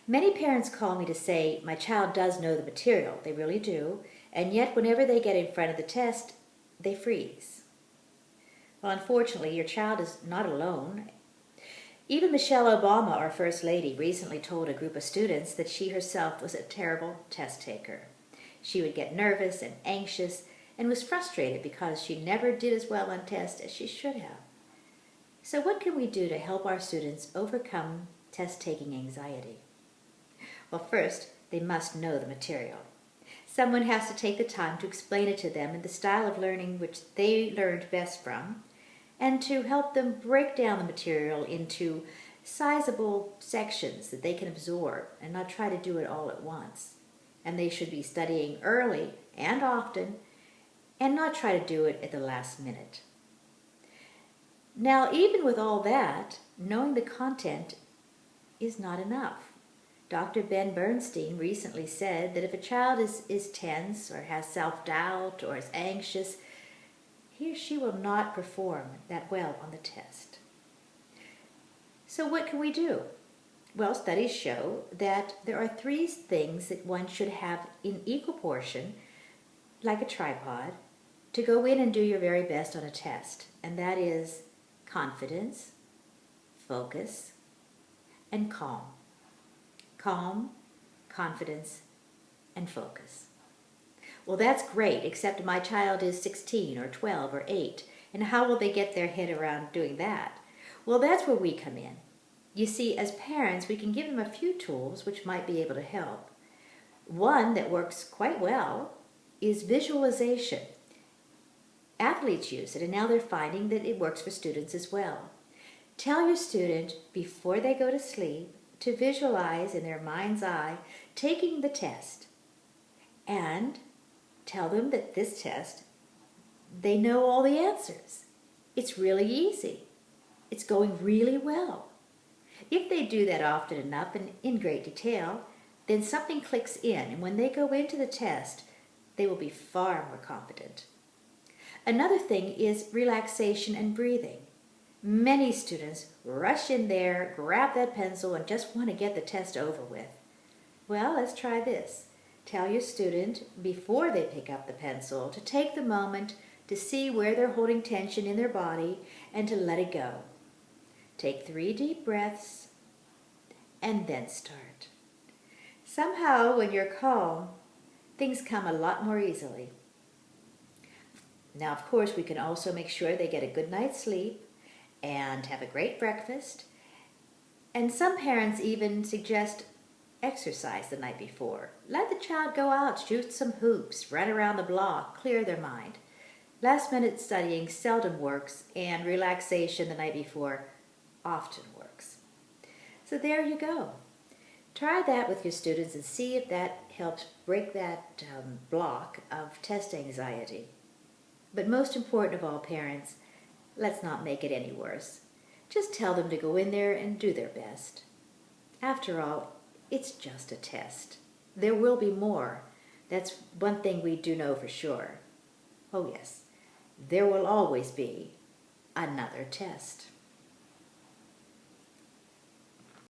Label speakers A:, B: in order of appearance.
A: Many parents call me to say, my child does know the material, they really do, and yet whenever they get in front of the test, they freeze. Well, unfortunately, your child is not alone. Even Michelle Obama, our First Lady, recently told a group of students that she herself was a terrible test taker. She would get nervous and anxious and was frustrated because she never did as well on tests as she should have. So what can we do to help our students overcome test-taking anxiety? Well, first, they must know the material. Someone has to take the time to explain it to them in the style of learning which they learned best from, and to help them break down the material into sizable sections that they can absorb and not try to do it all at once. And they should be studying early and often and not try to do it at the last minute. Now, even with all that, knowing the content is not enough. Dr. Ben Bernstein recently said that if a child is tense or has self-doubt or is anxious, he or she will not perform that well on the test. So what can we do? Well, studies show that there are 3 things that one should have in equal portion, like a tripod, to go in and do your very best on a test. And that is confidence, focus, and calm. Calm, confidence, and focus. Well, that's great, except my child is 16 or 12 or 8, and how will they get their head around doing that? Well, that's where we come in. You see, as parents, we can give them a few tools which might be able to help. One that works quite well is visualization. Athletes use it, and now they're finding that it works for students as well. Tell your student before they go to sleep to visualize in their mind's eye taking the test, and tell them that this test, they know all the answers. It's really easy. It's going really well. If they do that often enough and in great detail, then something clicks in, and when they go into the test, they will be far more confident. Another thing is relaxation and breathing. Many students rush in there, grab that pencil, and just want to get the test over with. Well, let's try this. Tell your student, before they pick up the pencil, to take the moment to see where they're holding tension in their body and to let it go. Take 3 deep breaths and then start. Somehow, when you're calm, things come a lot more easily. Now, of course, we can also make sure they get a good night's sleep and have a great breakfast. And some parents even suggest exercise the night before. Let the child go out, shoot some hoops, run around the block, clear their mind. Last-minute studying seldom works, and relaxation the night before often works. So there you go. Try that with your students and see if that helps break that block of test anxiety. But most important of all, parents, let's not make it any worse. Just tell them to go in there and do their best. After all, it's just a test. There will be more. That's one thing we do know for sure. Oh yes, there will always be another test.